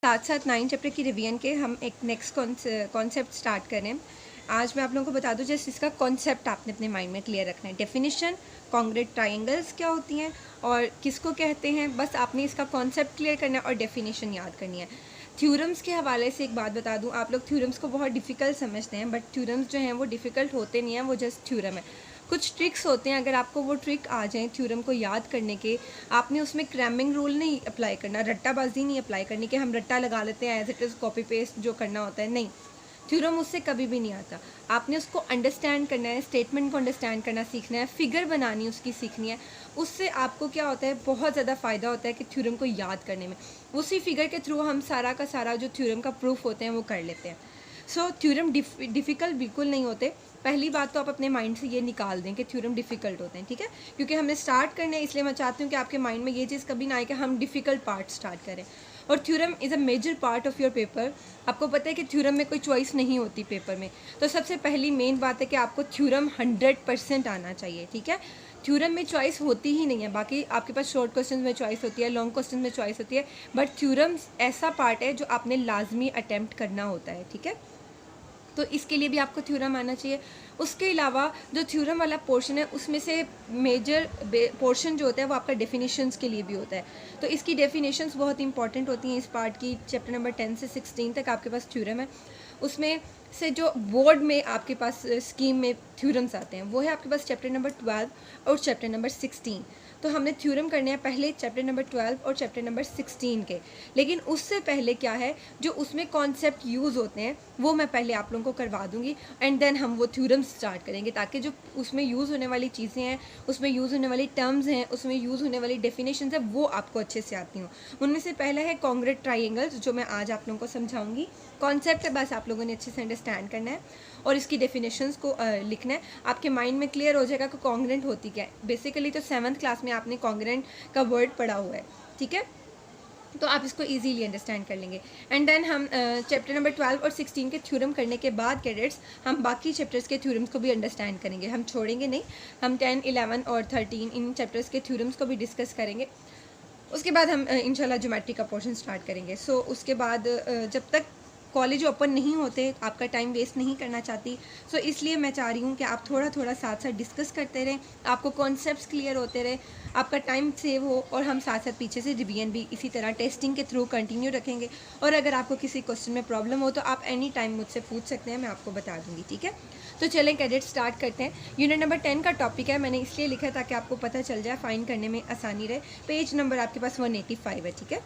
साथ साथ 9 चैप्टर की रिवीजन के हम एक नेक्स्ट कॉन्सेप्ट स्टार्ट करें। आज मैं आप लोगों को बता दूं जस्ट इसका कॉन्सेप्ट आपने अपने माइंड में क्लियर रखना है। डेफिनेशन, कॉन्ग्रुएंट ट्रायंगल्स क्या होती हैं और किसको कहते हैं, बस आपने इसका कॉन्सेप्ट क्लियर करना है और डेफिनेशन याद करनी है। थ्योरम्स के हवाले से एक बात बता दूं, आप लोग थ्योरम्स को बहुत डिफ़िकल्ट समझते हैं, बट थ्योरम्स जो हैं वो डिफ़िकल्ट होते नहीं हैं, वो जस्ट थ्योरम है। कुछ ट्रिक्स होते हैं, अगर आपको वो ट्रिक आ जाए थ्योरम को याद करने के, आपने उसमें क्रैमिंग रूल नहीं अप्लाई करना, रट्टाबाजी नहीं अप्लाई करनी कि हम रट्टा लगा लेते हैं as it is copy paste जो करना होता है, नहीं। थ्योरम उससे कभी भी नहीं आता। आपने उसको अंडरस्टैंड करना है, स्टेटमेंट को अंडरस्टैंड करना सीखना है, फिगर बनानी उसकी सीखनी है। उससे आपको क्या होता है, बहुत ज़्यादा फ़ायदा होता है कि थ्योरम को याद करने में। उसी फिगर के थ्रू हम सारा का सारा जो थ्योरम का प्रूफ होते हैं वो कर लेते हैं। सो थ्योरम डिफ़िकल्ट बिल्कुल नहीं होते। पहली बात तो आप अपने माइंड से ये निकाल दें कि थ्योरम डिफ़िकल्ट होते हैं, ठीक है। क्योंकि हमने स्टार्ट करना है, इसलिए मैं चाहती हूँ कि आपके माइंड में ये चीज़ कभी ना आए कि हम डिफ़िकल्ट पार्ट स्टार्ट करें। और theorem is a major part of your paper. आपको पता है कि थ्योरम में कोई चॉइस नहीं होती पेपर में। तो सबसे पहली मेन बात है कि आपको थ्योरम 100% आना चाहिए, ठीक है। थ्योरम में चॉइस होती ही नहीं है, बाकी आपके पास शॉर्ट क्वेश्चन में चॉइस होती है, लॉन्ग क्वेश्चन में चॉइस होती है, बट थ्योरम ऐसा पार्ट है जो आपने लाजमी अटैम्प्ट करना होता है, ठीक है। तो इसके लिए भी आपको थ्योरम आना चाहिए। उसके अलावा जो थ्योरम वाला पोर्शन है उसमें से मेजर पोर्शन जो होता है वो आपका डेफिनेशंस के लिए भी होता है। तो इसकी डेफिनेशंस बहुत इंपॉर्टेंट होती हैं इस पार्ट की। चैप्टर नंबर 10 से 16 तक आपके पास थ्योरम है। उसमें से जो बोर्ड में आपके पास स्कीम में थ्योरम्स आते हैं वो है आपके पास चैप्टर नंबर 12 और चैप्टर नंबर 16। तो हमने थ्योरम करने हैं पहले चैप्टर नंबर 12 और चैप्टर नंबर 16 के। लेकिन उससे पहले क्या है, जो उसमें कॉन्सेप्ट यूज़ होते हैं वो मैं पहले आप लोगों को करवा दूंगी एंड देन हम वो थ्योरम स्टार्ट करेंगे, ताकि जो उसमें यूज़ होने वाली चीज़ें हैं, उसमें यूज़ होने वाली टर्म्स हैं, उसमें यूज़ होने वाली डेफिनेशन है, वो आपको अच्छे से आती हों। उनमें से पहला है कॉन्ग्रुएंट ट्रायंगल्स, जो मैं आज आप लोगों को समझाऊंगी। कॉन्सेप्ट है, बस आप लोगों ने अच्छे से अंडरस्टैंड करना है और इसकी डेफिनेशंस को लिखना है। आपके माइंड में क्लियर हो जाएगा कि कॉन्ग्रुएंट होती क्या है। बेसिकली तो 7th क्लास में आपने कॉन्ग्रुएंट का वर्ड पढ़ा हुआ है, ठीक है। तो आप इसको इजीली अंडरस्टैंड कर लेंगे। एंड देन हम चैप्टर नंबर 12 और 16 के थ्योरम करने के बाद कैडेट्स हम बाकी चैप्टर्स के थ्योरम्स को भी अंडरस्टैंड करेंगे। हम छोड़ेंगे नहीं, हम 10, 11 और 13 इन चैप्टर्स के थ्योरम्स को भी डिस्कस करेंगे। उसके बाद हम इंशाल्लाह ज्योमेट्री का पोर्शन स्टार्ट करेंगे। सो उसके बाद जब तक कॉलेज ओपन नहीं होते, आपका टाइम वेस्ट नहीं करना चाहती, सो इसलिए मैं चाह रही हूँ कि आप थोड़ा थोड़ा साथ साथ डिस्कस करते रहें, आपको कॉन्सेप्ट्स क्लियर होते रहे, आपका टाइम सेव हो और हम साथ साथ पीछे से रिवीजन भी इसी तरह टेस्टिंग के थ्रू कंटिन्यू रखेंगे। और अगर आपको किसी क्वेश्चन में प्रॉब्लम हो तो आप एनी टाइम मुझसे पूछ सकते हैं, मैं आपको बता दूँगी, ठीक है। तो चलें कैडेट स्टार्ट करते हैं। यूनिट नंबर 10 का टॉपिक है, मैंने इसलिए लिखा है ताकि आपको पता चल जाए, फाइंड करने में आसानी रहे। पेज नंबर आपके पास 185 है, ठीक है।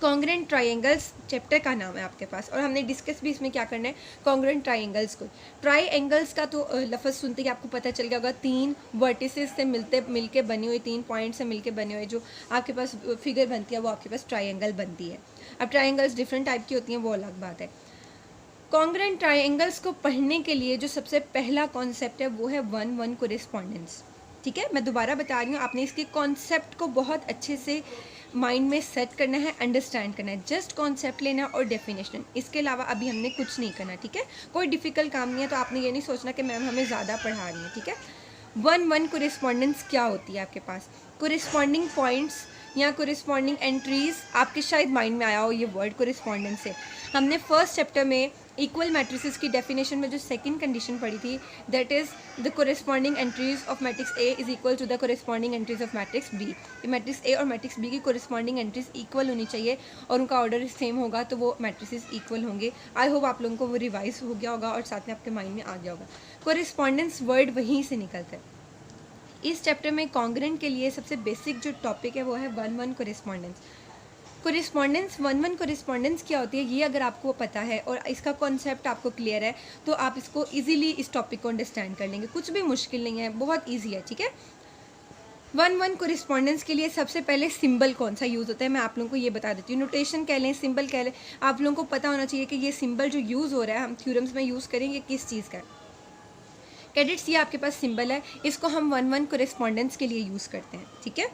कॉन्ग्रुएंट ट्रायंगल्स चैप्टर का नाम है आपके पास, और हमने डिस्कस भी इसमें क्या करना है, कॉन्ग्रुएंट ट्रायंगल्स को। ट्रायंगल्स का तो लफ्ज़ सुनते ही आपको पता चल गया होगा, 3 वर्टिसेस से मिलके बनी हुई, 3 पॉइंट से मिलके बने हुए जो आपके पास फिगर बनती है वो आपके पास ट्रायंगल बनती है। अब ट्रायंगल्स डिफरेंट टाइप की होती हैं, वो अलग बात है। कॉन्ग्रुएंट ट्रायंगल्स को पढ़ने के लिए जो सबसे पहला कॉन्सेप्ट है वो है 1-1 कोरेस्पॉन्डेंस, ठीक है। मैं दोबारा बता रही हूँ, आपने इसके कॉन्सेप्ट को बहुत अच्छे से माइंड में सेट करना है, अंडरस्टैंड करना है। जस्ट कॉन्सेप्ट लेना और डेफिनेशन, इसके अलावा अभी हमने कुछ नहीं करना, ठीक है। कोई डिफ़िकल्ट काम नहीं है, तो आपने ये नहीं सोचना कि मैम हमें ज़्यादा पढ़ा रही है, ठीक है। 1-1 कोरेस्पॉन्डेंस क्या होती है आपके पास, कोरेस्पॉन्डिंग पॉइंट्स या कोरेस्पॉन्डिंग एंट्रीज, आपके शायद माइंड में आया हो ये वर्ड कोरेस्पॉन्डेंस से। हमने फर्स्ट चैप्टर में इक्वल मैट्रिसेस की डेफिनेशन में जो सेकंड कंडीशन पढ़ी थी, that is the corresponding entries of matrix A is equal to the corresponding entries of matrix B. Matrix A और मैट्रिक्स बी की कोरेस्पॉन्डिंग एंट्रीज इक्वल होनी चाहिए और उनका ऑर्डर सेम होगा तो वो मैट्रिसेस इक्वल होंगे। आई होप आप लोगों को वो रिवाइज हो गया होगा और साथ में आपके माइंड में आ गया होगा। कोरेस्पॉन्डेंस वर्ड वहीं से निकलता है। इस चैप्टर में कॉन्ग्रुएंट के लिए सबसे बेसिक जो टॉपिक है वो है 1-1 कोरेस्पॉन्डेंस। कोरेस्पॉन्डेंस 1-1 कोरेस्पॉन्डेंस क्या होती है, ये अगर आपको पता है और इसका कॉन्सेप्ट आपको क्लियर है तो आप इसको इजीली इस टॉपिक को अंडरस्टैंड कर लेंगे। कुछ भी मुश्किल नहीं है, बहुत ईजी है, ठीक है। 1-1 कोरेस्पॉन्डेंस के लिए सबसे पहले सिंबल कौन सा यूज़ होता है मैं आप लोगों को ये बता देती हूँ। नोटेशन कह लें, सिंबल कह लें, आप लोगों को पता होना चाहिए कि ये सिंबल जो यूज़ हो रहा है हम थ्योरम्स में यूज़ करेंगे किस चीज़ का। कैडेट्स, ये आपके पास सिंबल है, इसको हम 1-1 कोरेस्पॉन्डेंस के लिए यूज़ करते हैं, ठीक है।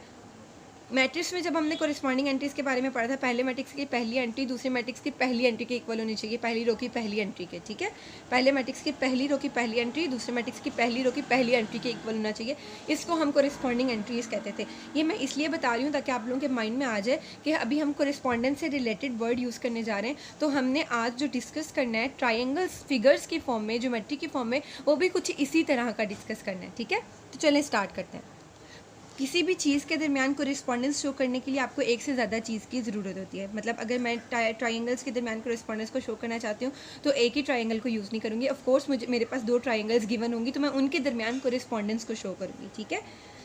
मैट्रिक्स में जब हमने कोरिस्पॉन्डिंग एंट्रीज के बारे में पढ़ा था, पहले मैट्रिक्स की पहली एंट्री दूसरी मैट्रिक्स की पहली एंट्री के इक्वल होनी चाहिए, पहली रो की पहली एंट्री के, ठीक है। पहले मैट्रिक्स की पहली रो की पहली एंट्री दूसरे मैट्रिक्स की पहली रो की पहली एंट्री के इक्वल होना चाहिए। इसको हम कोरिस्पॉन्डिंग एंट्रीज कहते थे। ये मैं इसलिए बता रही हूँ ताकि आप लोगों के माइंड में आ जाए कि अभी हम कोरिस्पॉन्डेंस से रिलेटेड वर्ड यूज़ करने जा रहे हैं। तो हमने आज जो डिस्कस करना है ट्राइंगल्स फिगर्स की फॉर्म में, ज्योमेट्री की फॉर्म में, वो भी कुछ इसी तरह का डिस्कस करना है, ठीक है। तो चलें स्टार्ट करते हैं। किसी भी चीज़ के दरमियान कोरिस्पॉन्डेंस शो करने के लिए आपको एक से ज़्यादा चीज़ की ज़रूरत होती है। मतलब अगर मैं ट्राइंगल्स के दरमियान कोरिस्पॉन्डेंस को शो करना चाहती हूँ तो एक ही ट्राइंगल को यूज़ नहीं करूँगी। ऑफ कोर्स मेरे पास दो ट्राइंगल्स गिवन होंगी तो मैं उनके दरमियान कोरिस्पॉन्डेंस को शो करूँगी, ठीक है।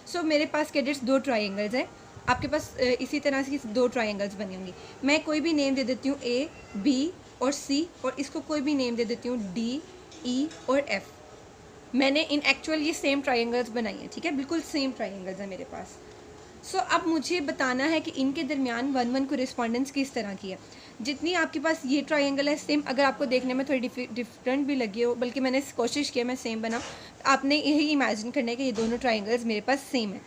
सो मेरे पास कैडेट्स दो ट्राइंगल्स हैं, आपके पास इसी तरह से दो ट्राइंगल्स बनी होंगी। मैं कोई भी नेम दे देती हूँ ए, बी और सी, और इसको कोई भी नेम दे देती हूँ डी, ई और एफ। मैंने इन एक्चुअल ये सेम ट्राइंगल्स बनाई हैं, ठीक है, बिल्कुल सेम ट्राइंगल्स हैं मेरे पास। सो अब मुझे बताना है कि इनके दरमियान वन वन कोरिस्पॉन्डेंस किस तरह की है। जितनी आपके पास ये ट्राइंगल है सेम, अगर आपको देखने में थोड़ी डिफरेंट भी लगी हो, बल्कि मैंने कोशिश की मैं सेम बना, आपने यही इमेजिन करना है कि ये दोनों ट्राइंगल्स मेरे पास सेम है,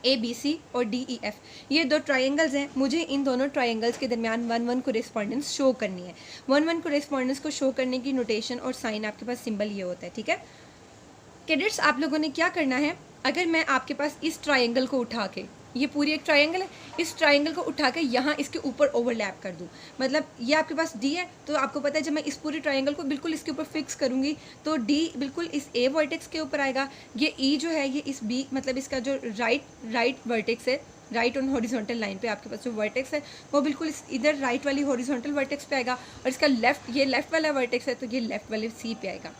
ए बी सी और डी ई एफ, ये दो ट्राइंगल्स हैं। मुझे इन दोनों ट्राइंगल्स के दरमियान वन वन कोरिस्पॉन्डेंस शो करनी है। वन वन कोरिस्पॉन्डेंस को शो करने की नोटेशन और साइन आपके पास सिंबल ये होता है, ठीक है। कैडेट्स आप लोगों ने क्या करना है, अगर मैं आपके पास इस ट्रायंगल को उठा के, ये पूरी एक ट्रायंगल है, इस ट्रायंगल को उठा के यहाँ इसके ऊपर ओवरलैप कर दूँ, मतलब ये आपके पास डी है, तो आपको पता है जब मैं इस पूरी ट्रायंगल को बिल्कुल इसके ऊपर फिक्स करूँगी तो डी बिल्कुल इस ए वर्टेक्स के ऊपर आएगा। ये ई जो है ये इस बी, मतलब इसका जो राइट वर्टेक्स है, राइट ऑन हॉरिजॉन्टल लाइन पे आपके पास जो वर्टेक्स है वो बिल्कुल इधर राइट वाली हॉरिजॉन्टल वर्टेक्स पे आएगा, और इसका लेफ्ट, ये लेफ्ट वाला वर्टेक्स है तो ये लेफ्ट वाले सी पे आएगा।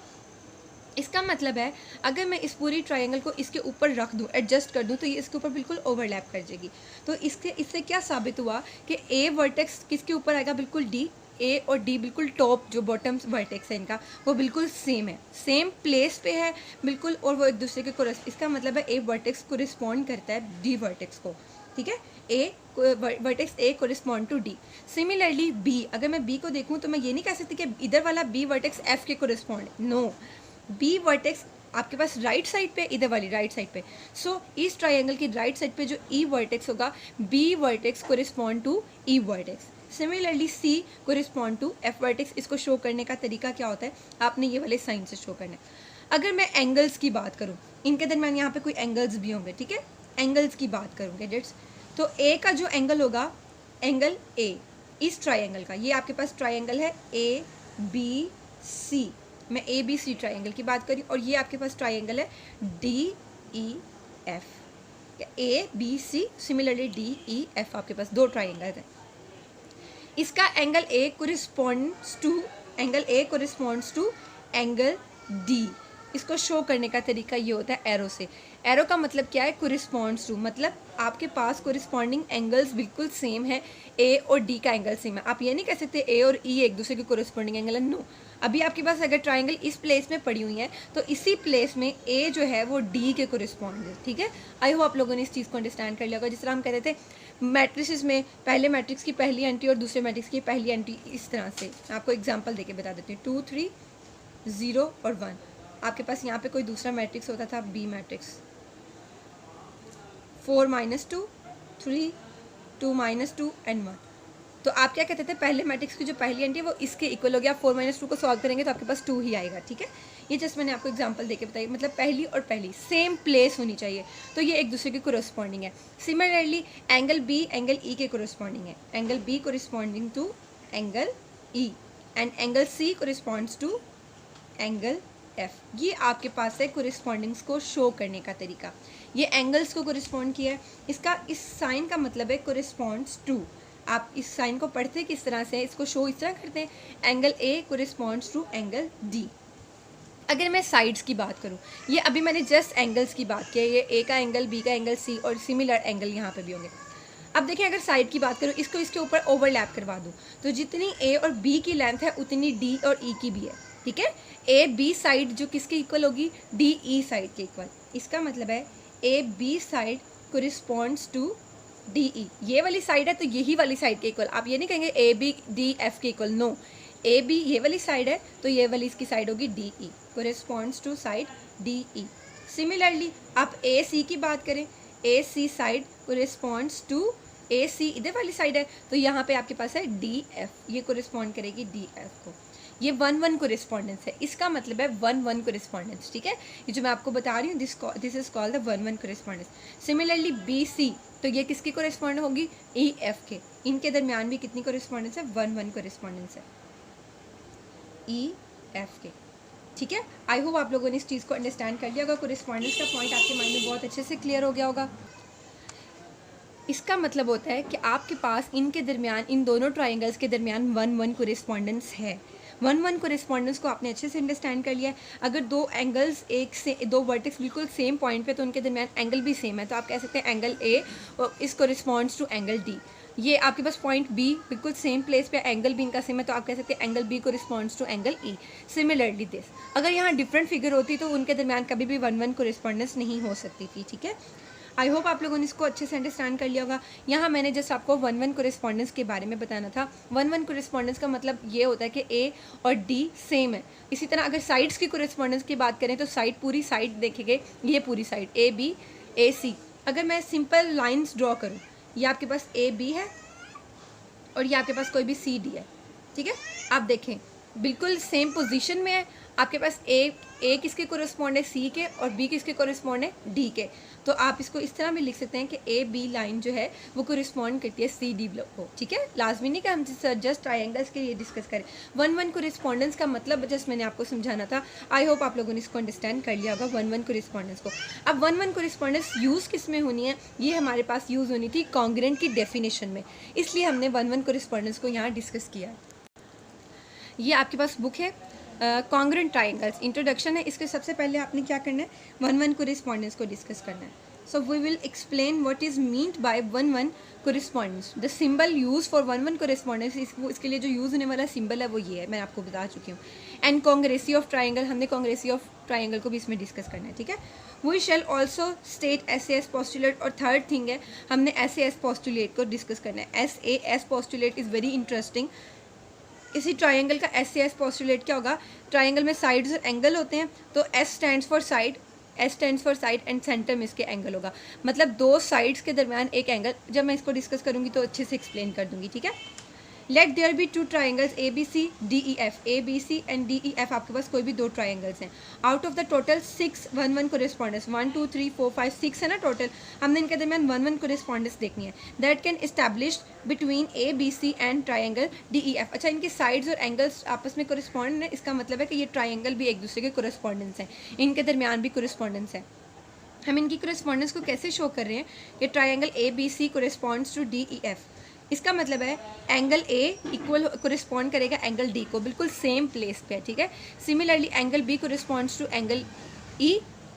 इसका मतलब है अगर मैं इस पूरी ट्रायंगल को इसके ऊपर रख दूं, एडजस्ट कर दूं, तो ये इसके ऊपर बिल्कुल ओवरलैप कर जाएगी। तो इससे क्या साबित हुआ कि ए वर्टेक्स किसके ऊपर आएगा, बिल्कुल डी, ए और डी बिल्कुल टॉप जो बॉटम वर्टेक्स है इनका वो बिल्कुल सेम है, सेम प्लेस पे है बिल्कुल, और वो एक दूसरे के इसका मतलब है ए वर्टेक्स कोरिस्पॉन्ड करता है डी वर्टेक्स को, ठीक है। A vertex A correspond to D. Similarly B, अगर मैं बी को देखूँ तो मैं ये नहीं कह सकती कि इधर वाला बी वर्टेक्स एफ के कोरिस्पॉन्ड, नो, बी वर्टेक्स आपके पास राइट साइड पे, इधर वाली राइट साइड पे। सो इस ट्रायंगल की राइट साइड पे जो ई वर्टेक्स होगा, B vertex correspond to E vertex. Similarly C correspond to F vertex. इसको शो करने का तरीका क्या होता है, आपने ये वाले साइन से शो करना है। अगर मैं एंगल्स की बात करूँ, इनके दरमियान यहाँ पे कोई एंगल्स भी होंगे, ठीक है, एंगल्स की बात करूँ कैडेट्स, तो ए का जो एंगल होगा, एंगल ए इस ट्रायंगल का, ये आपके पास ट्रायंगल है ए बी सी, मैं ए बी सी ट्राइंगल की बात करी, और ये आपके पास ट्राइंगल है D E F, A B C, similarly D E F, आपके पास दो ट्राइंगल हैं। इसका angle A corresponds to angle D. इसको शो करने का तरीका ये होता है एरो से। एरो का मतलब क्या है, कोरिस्पॉन्ड्स टू, मतलब आपके पास कोरिस्पॉन्डिंग एंगल्स बिल्कुल सेम है, ए और डी का एंगल सेम है। आप ये नहीं कह सकते ए और ई एक दूसरे के कोरिस्पॉन्डिंग एंगल है, नो। अभी आपके पास अगर ट्राइंगल इस प्लेस में पड़ी हुई है तो इसी प्लेस में ए जो है वो डी के कोरिस्पॉन्ड है, ठीक है। आई होप आप लोगों ने इस चीज़ को अंडरस्टैंड कर लिया होगा। जिस तरह हम कहते थे मैट्रिसेस में पहले मैट्रिक्स की पहली एंट्री और दूसरे मैट्रिक्स की पहली एंट्री, इस तरह से आपको एग्जाम्पल देके बता देती हूँ। 2 3 0 और 1, आपके पास यहाँ पे कोई दूसरा मैट्रिक्स होता था बी मैट्रिक्स, 4 -2 3 2 -2 एंड 1। तो आप क्या कहते थे, पहले मैट्रिक्स की जो पहली एंट्री है वो इसके इक्वल हो गया। 4 -2 को सॉल्व करेंगे तो आपके पास 2 ही आएगा, ठीक है। ये जस्ट मैंने आपको एग्जांपल देके बताई, मतलब पहली और पहली सेम प्लेस होनी चाहिए, तो ये एक दूसरे के कोरिस्पॉन्डिंग है। Similarly angle B angle E के कोरिस्पॉन्डिंग है, angle B corresponding to angle E, and angle C corresponds to angle F. ये आपके पास है कोरिस्पॉन्डिंग्स को शो करने का तरीका। ये एंगल्स को कोरिस्पॉन्ड किया है, इसका इस साइन का मतलब है कोरिस्पॉन्ड्स टू। आप इस साइन को पढ़ते किस तरह से, इसको शो इस तरह करते हैं, angle A corresponds to angle D. अगर मैं साइड्स की बात करूं, ये अभी मैंने जस्ट एंगल्स की बात की है, ये ए का एंगल, बी का एंगल, सी और सिमिलर एंगल यहाँ पे भी होंगे। अब देखिए अगर साइड की बात करूँ, इसको इसके ऊपर ओवरलैप करवा दूँ तो जितनी ए और बी की लेंथ है उतनी डी और ई की भी है, ठीक है। ए बी साइड जो किसके इक्वल होगी, डी ई साइड के इक्वल। इसका मतलब है A B side corresponds to D E, ये वाली साइड है तो यही वाली साइड के इक्वल। आप ये नहीं कहेंगे ए बी डी एफ के इक्वल, नो, ए बी ये वाली साइड है तो ये वाली इसकी साइड होगी D E, corresponds to side D E. Similarly आप ए सी की बात करें, ए सी साइड कोरिस्पॉन्ड्स टू ए सी इधर वाली साइड है, तो यहाँ पे आपके पास है डी एफ, ये कोरिस्पॉन्ड करेगी डी एफ को। ये 1-1 कोरिस्पॉन्डेंस है, इसका मतलब है 1-1 कोरिस्पॉन्डेंस, ठीक है। ये जो मैं आपको बता रही हूँ this is called the 1-1 correspondence. Similarly B C, तो ये किसकी कोरिस्पॉन्ड होगी, ई एफ के। इनके दरमियान भी कितनी कोरिस्पॉन्डेंस है, 1-1 कोरिस्पॉन्डेंस है ई एफ के, ठीक है। आई होप आप लोगों ने इस चीज़ को अंडरस्टैंड कर लिया होगा। कोरिस्पॉन्डेंस का पॉइंट आपके माइंड में बहुत अच्छे से क्लियर हो गया होगा। इसका मतलब होता है कि आपके पास इनके दरमियान, इन दोनों ट्राइंगल्स के दरमियान 1-1 कोरिस्पॉन्डेंस है। 1-1 कोरिस्पॉन्डेंस को आपने अच्छे से अंडरस्टैंड कर लिया है। अगर दो एंगल्स दो वर्टेक्स बिल्कुल सेम पॉइंट पे, तो उनके दरमियान एंगल भी सेम है, तो आप कह सकते हैं एंगल ए इस कोरिस्पॉन्ड्स टू एंगल डी। ये आपके पास पॉइंट बी बिल्कुल सेम प्लेस पे, एंगल भी इनका सेम है, तो आप कह सकते हैं angle B corresponds to angle E. Similarly this, अगर यहाँ डिफरेंट फिगर होती तो उनके दरमियान कभी भी 1-1 कोरिस्पॉन्डेंस नहीं हो सकती थी, ठीक है। आई होप आप लोगों ने इसको अच्छे से अंडरस्टैंड कर लिया होगा। यहाँ मैंने जस्ट आपको 1-1 कोरिस्पॉन्डेंस के बारे में बताना था। 1-1 कोरिस्पॉन्डेंस का मतलब ये होता है कि ए और डी सेम है। इसी तरह अगर साइड्स की कोरिस्पॉन्डेंस की बात करें तो साइड, पूरी साइड देखेंगे, ये पूरी साइड ए बी ए सी। अगर मैं सिंपल लाइन्स ड्रॉ करूँ, ये आपके पास ए बी है और ये आपके पास कोई भी सी डी है, ठीक है। आप देखें बिल्कुल सेम पोजीशन में है। आपके पास ए किसके कोरिस्पॉन्ड है, सी के, और बी किसके कोरिस्पॉन्ड है, डी के। तो आप इसको इस तरह भी लिख सकते हैं कि ए बी लाइन जो है वो कोरिस्पॉन्ड करती है सी डी ब्लॉक को, ठीक है। लाजमी नहीं कि हम जस्ट ट्राइंगल्स के लिए डिस्कस करें। 1-1 कोरिस्पॉन्डेंस का मतलब जस्ट मैंने आपको समझाना था। आई होप आप लोगों ने इसको अंडरस्टैंड कर लिया होगा 1-1 कोरिस्पॉन्डेंस को। अब 1-1 कोरिस्पॉन्डेंस यूज़ किस में होनी है, ये हमारे पास यूज़ होनी थी कॉन्ग्रेंट की डेफिनेशन में, इसलिए हमने 1-1 कोरिस्पॉन्डेंस को यहाँ डिस्कस किया है। ये आपके पास बुक है कॉन्ग्रेंट ट्राइंगल्स, इंट्रोडक्शन है। इसके सबसे पहले आपने क्या करना है, 1-1 कोरिस्पॉन्डेंस को डिस्कस करना है। So we will explain what is meant by 1-1 correspondence. The symbol use for 1-1 correspondence, इसके लिए जो यूज़ होने वाला सिंबल है वो ये है, मैं आपको बता चुकी हूँ। एंड कॉन्ग्रेसी ऑफ ट्राइंगल, हमने कॉन्ग्रेसी ऑफ ट्राइंगल को भी इसमें डिस्कस करना है, ठीक है। We shall also state SAS postulate, और थर्ड थिंग है हमने SAS पोस्टुलेट को डिस्कस करना है। SAS postulate is very interesting. इसी ट्राइंगल का SAS पोस्टुलेट क्या होगा, ट्राइंगल में साइड्स और एंगल होते हैं, तो S stands for side, S stands for side and centre में इसके एंगल होगा। मतलब दो साइड्स के दरमियान एक एंगल। जब मैं इसको डिस्कस करूंगी तो अच्छे से एक्सप्लेन कर दूंगी, ठीक है। Let there be 2 triangles ABC DEF, ABC and DEF आपके पास कोई भी 2 ट्राइंगल्स हैं। Out of the total 6 1-1 correspondence, 1 2 3 4 5 6 है ना टोटल, हमने इनके दरमियान 1-1 कोरिस्पॉन्डेंस देखनी है। That can establish between ABC and triangle DEF। अच्छा, इनके साइड्स और एंगल्स आपस में कोरिस्पॉन्ड है, इसका मतलब है कि ये ट्राइंगल भी एक दूसरे के कोरिस्पॉन्डेंस हैं, इनके दरमियान भी कोरिस्पॉन्डेंस है। हम इनकी कोरिस्पॉन्डेंस को कैसे शो कर रहे हैं, ये ट्राइंगल ABC कोरिस्पॉन्ड्स टू DEF। इसका मतलब है एंगल A इक्वल कोरिस्पॉन्ड करेगा एंगल D को, बिल्कुल सेम प्लेस पे है, ठीक है। Similarly angle B corresponds to angle E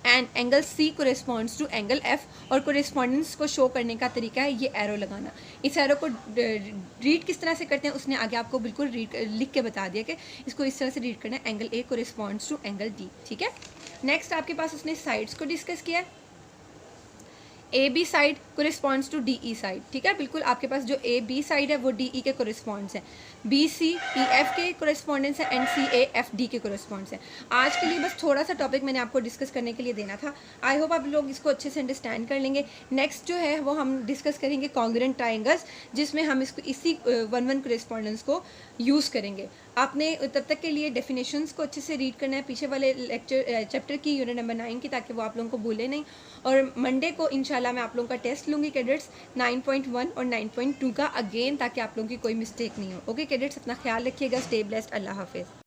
and angle C corresponds to angle F। और कोरिस्पॉन्डेंस को शो करने का तरीका है ये एरो लगाना। इस एरो को रीड किस तरह से करते हैं उसने आगे आपको बिल्कुल लिख के बता दिया कि इसको इस तरह से रीड करना है, angle A corresponds to angle D, ठीक है। नेक्स्ट आपके पास उसने साइड्स को डिस्कस किया है। AB side corresponds to DE side, ठीक है। बिल्कुल आपके पास जो AB साइड है वो DE के कोरिस्पॉन्ड्स है, BC EF के कोरिस्पॉन्डेंस है एंड CA FD के कोरिस्पॉन्ड्स है। आज के लिए बस थोड़ा सा टॉपिक मैंने आपको डिस्कस करने के लिए देना था। आई होप आप लोग इसको अच्छे से अंडरस्टैंड कर लेंगे। नेक्स्ट जो है वो हम डिस्कस करेंगे कॉन्ग्रेंट ट्राइंगल्स, जिसमें हम इसको इसी 1-1 कोरिस्पॉन्डेंस को यूज़ करेंगे। आपने तब तक के लिए डेफिनेशंस को अच्छे से रीड करना है, पीछे वाले चैप्टर की यूनिट नंबर 9 की, ताकि वो आप लोगों को भूले नहीं। और मंडे को इंशाल्लाह मैं आप लोगों का टेस्ट लूँगी कैडेट्स 9.1 और 9.2 का अगेन, ताकि आप लोगों की कोई मिस्टेक नहीं हो। ओके कैडेट्स, अपना ख्याल रखिएगा। Stay blessed. अल्लाह हाफिज़।